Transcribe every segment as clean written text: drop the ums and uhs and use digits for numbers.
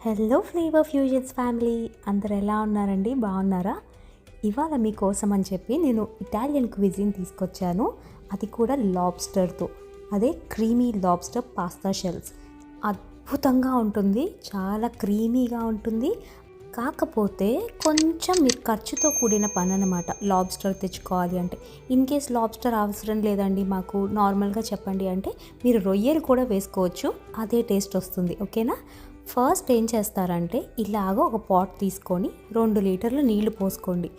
Hello flavour fusions family, అందరు ఎలా ఉన్నారండి? బాగున్నారా? ఇవాళ మీకోసం అని చెప్పి నేను ఇటాలియన్ క్విజిన్ తీసుకొచ్చాను. అది కూడా లాబ్స్టర్తో. అదే క్రీమీ లాబ్స్టర్ పాస్తా షెల్స్. అద్భుతంగా ఉంటుంది, చాలా క్రీమీగా ఉంటుంది. కాకపోతే కొంచెం మీరు ఖర్చుతో కూడిన పని అన్నమాట లాబ్స్టర్ తెచ్చుకోవాలి అంటే. ఇన్ కేస్ లాబ్స్టర్ అవసరం లేదండి మాకు, నార్మల్గా చెప్పండి అంటే మీరు రొయ్యలు కూడా వేసుకోవచ్చు, అదే టేస్ట్ వస్తుంది. ఓకేనా? ఫస్ట్ ఏం చేస్తారంటే ఇలాగ ఒక పాట్ తీసుకొని 2 లీటర్లు నీళ్లు పోసుకోండి.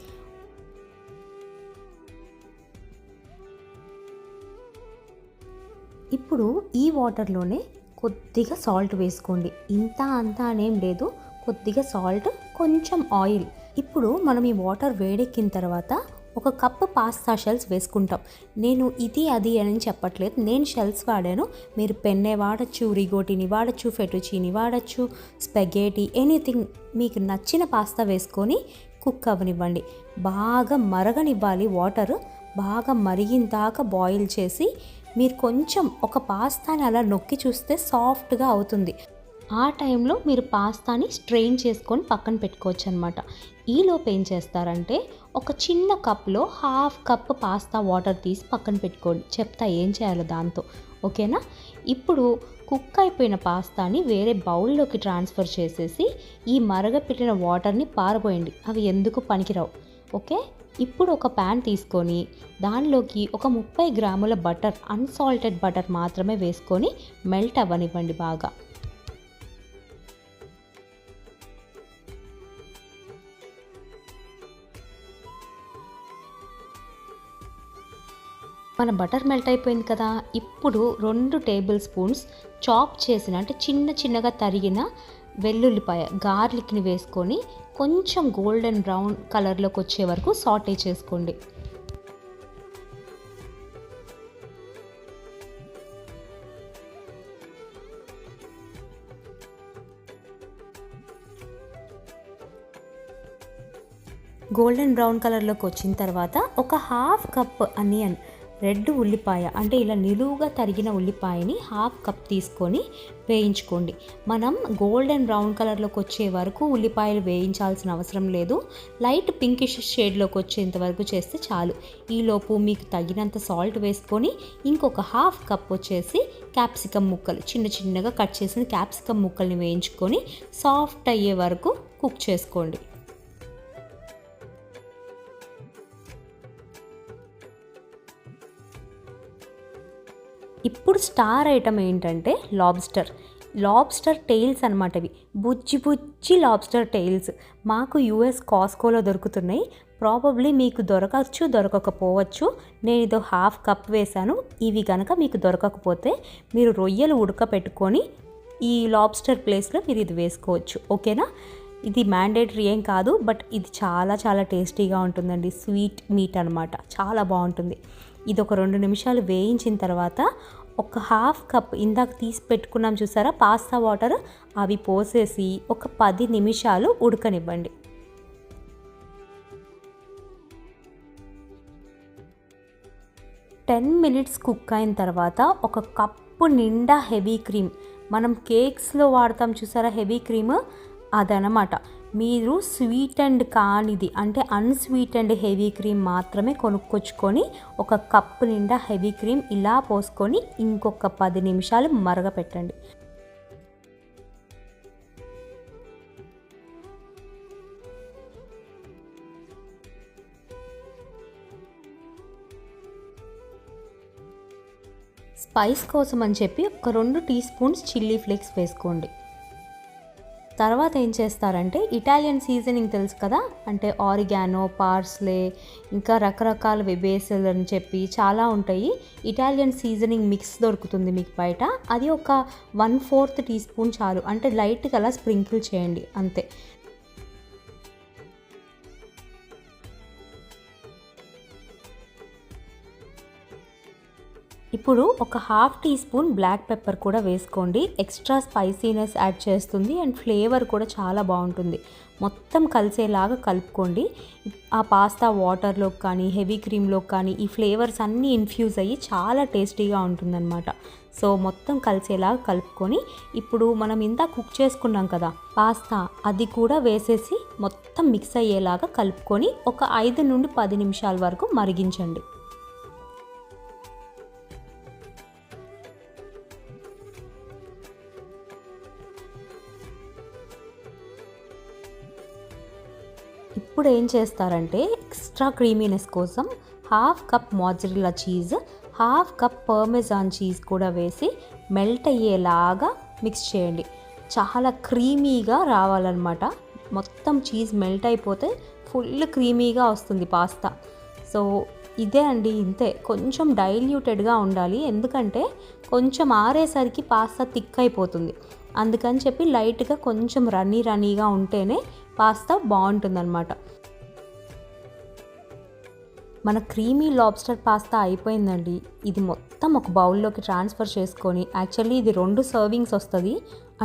ఇప్పుడు ఈ వాటర్లోనే కొద్దిగా సాల్ట్ వేసుకోండి. ఇంత అంతా అనేం లేదు, కొద్దిగా సాల్ట్, కొంచెం ఆయిల్. ఇప్పుడు మనం ఈ వాటర్ వేడెక్కిన తర్వాత 1 కప్పు పాస్తా షెల్స్ వేసుకుంటాం. నేను ఇది అది అని చెప్పట్లేదు, నేను షెల్స్ వాడాను. మీరు పెన్నే వాడచ్చు, రిగోటిని వాడచ్చు, ఫెటుచీని వాడచ్చు, స్పెగేటీ, ఎనీథింగ్ మీకు నచ్చిన పాస్తా వేసుకొని కుక్ అవ్వనివ్వండి. బాగా మరగనివ్వాలి వాటర్. బాగా మరిగిన దాకా బాయిల్ చేసి మీరు కొంచెం ఒక పాస్తాని అలా నొక్కి చూస్తే సాఫ్ట్గా అవుతుంది. ఆ టైంలో మీరు పాస్తాని స్ట్రెయిన్ చేసుకొని పక్కన పెట్టుకోవచ్చు అనమాట. ఈలోపు ఏం చేస్తారంటే ఒక చిన్న కప్లో 1/2 కప్ పాస్తా వాటర్ తీసి పక్కన పెట్టుకోండి. చెప్తా ఏం చేయాలో దాంతో. ఓకేనా? ఇప్పుడు కుక్ అయిపోయిన పాస్తాని వేరే బౌల్లోకి ట్రాన్స్ఫర్ చేసేసి ఈ మరగపెట్టిన వాటర్ని పారబోయండి. అవి ఎందుకు పనికిరావు. ఓకే? ఇప్పుడు ఒక ప్యాన్ తీసుకొని దానిలోకి ఒక 30 గ్రాముల బటర్, అన్సాల్టెడ్ బటర్ మాత్రమే వేసుకొని మెల్ట్ అవ్వనివ్వండి బాగా. మన బటర్ మెల్ట్ అయిపోయింది కదా. ఇప్పుడు 2 టేబుల్ స్పూన్స్ చాప్ చేసిన, అంటే చిన్నగా తరిగిన వెల్లుల్లిపాయ, గార్లిక్ని వేసుకొని కొంచెం గోల్డెన్ బ్రౌన్ కలర్లోకి వచ్చే వరకు సాటే చేసుకోండి. గోల్డెన్ బ్రౌన్ కలర్లోకి వచ్చిన తర్వాత ఒక 1/2 కప్ అనియన్, రెడ్ ఉల్లిపాయ, అంటే ఇలా నిలువుగా తరిగిన ఉల్లిపాయని 1/2 కప్ తీసుకొని వేయించుకోండి. మనం గోల్డెన్ బ్రౌన్ కలర్లోకి వచ్చే వరకు ఉల్లిపాయలు వేయించాల్సిన అవసరం లేదు. లైట్ పింకిష్ షేడ్లోకి వచ్చేంత వరకు చేస్తే చాలు. ఈలోపు మీకు తగినంత సాల్ట్ వేసుకొని ఇంకొక 1/2 కప్ వచ్చేసి క్యాప్సికమ్ ముక్కలు, చిన్నగా కట్ చేసిన క్యాప్సికమ్ ముక్కల్ని వేయించుకొని సాఫ్ట్ అయ్యే వరకు కుక్ చేసుకోండి. ఇప్పుడు స్టార్ ఐటమ్ ఏంటంటే లాబ్స్టర్ టెయిల్స్ అనమాట. ఇవి బుజ్జి లాబ్స్టర్ టెయిల్స్ మాకు యూఎస్ కాస్కోలో దొరుకుతున్నాయి. ప్రాబబ్లీ మీకు దొరకచ్చు, దొరకకపోవచ్చు. నేను ఇది 1/2 కప్ వేశాను. ఇవి కనుక మీకు దొరకకపోతే మీరు రొయ్యలు ఉడకపెట్టుకొని ఈ లాబ్స్టర్ ప్లేస్లో మీరు ఇది వేసుకోవచ్చు. ఓకేనా? ఇది మ్యాండేటరీ ఏం కాదు, బట్ ఇది చాలా టేస్టీగా ఉంటుందండి. స్వీట్ మీట్ అనమాట, చాలా బాగుంటుంది. ఇది ఒక 2 నిమిషాలు వేయించిన తర్వాత ఒక 1/2 కప్ ఇందాక తీసి పెట్టుకున్నాం చూసారా పాస్తా వాటర్, అవి పోసేసి ఒక 10 నిమిషాలు ఉడకనివ్వండి. మినిట్స్ కుక్ అయిన తర్వాత ఒక కప్పు నిండా హెవీ క్రీమ్, మనం కేక్స్లో వాడతాం చూసారా హెవీ క్రీమ్, అదనమాట. మీరు స్వీట్ అండ్ కానిది, అంటే అన్స్వీట్ అండ్ హెవీ క్రీమ్ మాత్రమే కొనుక్కొచ్చుకొని ఒక కప్పు నిండా హెవీ క్రీమ్ ఇలా పోసుకొని ఇంకొక 10 నిమిషాలు మరగపెట్టండి. స్పైస్ కోసం అని చెప్పి ఒక 2 టీ స్పూన్స్ చిల్లీ ఫ్లేక్స్ వేసుకోండి. తర్వాత ఏం చేస్తారంటే ఇటాలియన్ సీజనింగ్ తెలుసు కదా, అంటే ఆరిగానో, పార్స్లే, ఇంకా రకరకాల బేసిల్ అని చెప్పి చాలా ఉంటాయి. ఇటాలియన్ సీజనింగ్ మిక్స్ దొరుకుతుంది మీకు బయట. అది ఒక 1/4 టీ స్పూన్ చాలు, అంటే లైట్గా అలా స్ప్రింకిల్ చేయండి అంతే. ఇప్పుడు ఒక half teaspoon black pepper కూడా వేసుకోండి. ఎక్స్ట్రా స్పైసీనెస్ యాడ్ చేస్తుంది అండ్ ఫ్లేవర్ కూడా చాలా బాగుంటుంది. మొత్తం కలిసేలాగా కలుపుకోండి. ఆ పాస్తా వాటర్లోకి కానీ హెవీ క్రీమ్లోకి కానీ ఈ ఫ్లేవర్స్ అన్నీ ఇన్ఫ్యూజ్ అయ్యి చాలా టేస్టీగా ఉంటుందన్నమాట. సో మొత్తం కలిసేలాగా కలుపుకొని ఇప్పుడు మనం ఇంత కుక్ చేసుకున్నాం కదా పాస్తా, అది కూడా వేసేసి మొత్తం మిక్స్ అయ్యేలాగా కలుపుకొని ఒక 5 నుండి 10 నిమిషాల వరకు మరిగించండి. ఇప్పుడు ఏం చేస్తారంటే ఎక్స్ట్రా క్రీమీనెస్ కోసం half cup mozzarella cheese, half cup parmesan cheese కూడా వేసి మెల్ట్ అయ్యేలాగా మిక్స్ చేయండి. చాలా క్రీమీగా రావాలన్నమాట. మొత్తం చీజ్ మెల్ట్ అయిపోతే ఫుల్ క్రీమీగా వస్తుంది పాస్తా. సో ఇదే అండి, ఇంతే. కొంచెం డైల్యూటెడ్గా ఉండాలి, ఎందుకంటే కొంచెం ఆరేసరికి పాస్తా థిక్ అయిపోతుంది. అందుకని చెప్పి లైట్గా కొంచెం రన్నీగా ఉంటేనే పాస్తా బాగుంటుందన్నమాట. మన క్రీమీ లాబ్స్టర్ పాస్తా అయిపోయిందండి. ఇది మొత్తం ఒక బౌల్లోకి ట్రాన్స్ఫర్ చేసుకొని, యాక్చువల్లీ ఇది 2 సర్వింగ్స్ వస్తుంది,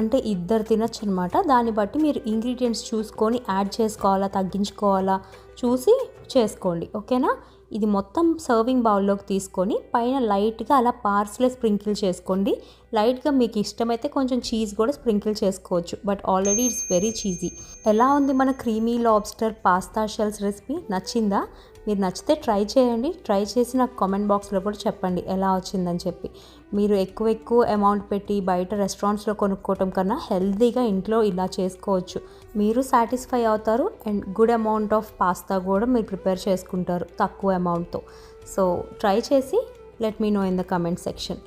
అంటే 2 తినచ్చు అనమాట. దాన్ని బట్టి మీరు ఇంగ్రీడియంట్స్ చూసుకొని యాడ్ చేసుకోవాలా తగ్గించుకోవాలా చూసి చేసుకోండి, ఓకేనా. ఇది మొత్తం సర్వింగ్ బౌల్లోకి తీసుకొని పైన లైట్గా అలా పార్స్లే స్ప్రింకిల్ చేసుకోండి. లైట్గా మీకు ఇష్టమైతే కొంచెం చీజ్ కూడా స్ప్రింకిల్ చేసుకోవచ్చు, but already it's very cheesy. ఎలా ఉంది మన creamy lobster pasta shells recipe? నచ్చిందా? మీరు నచ్చితే ట్రై చేయండి. ట్రై చేసి నాకు కామెంట్ బాక్స్లో కూడా చెప్పండి ఎలా వచ్చిందని చెప్పి. మీరు ఎక్కువ అమౌంట్ పెట్టి బయట రెస్టారెంట్స్లో కొనుక్కోవటం కన్నా హెల్తీగా ఇంట్లో ఇలా చేసుకోవచ్చు. మీరు సాటిస్ఫై అవుతారు and good amount of pasta కూడా మీరు ప్రిపేర్ చేసుకుంటారు తక్కువ అమౌంట్తో. సో ట్రై చేసి let me know in the comment section.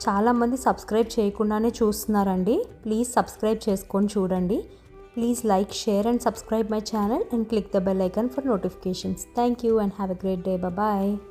చాలామంది సబ్స్క్రైబ్ చేయకుండానే చూస్తున్నారండి. ప్లీజ్ సబ్స్క్రైబ్ చేసుకొని చూడండి. Please like, share and subscribe my channel and click the bell icon for notifications. Thank you and have a great day. Bye-bye.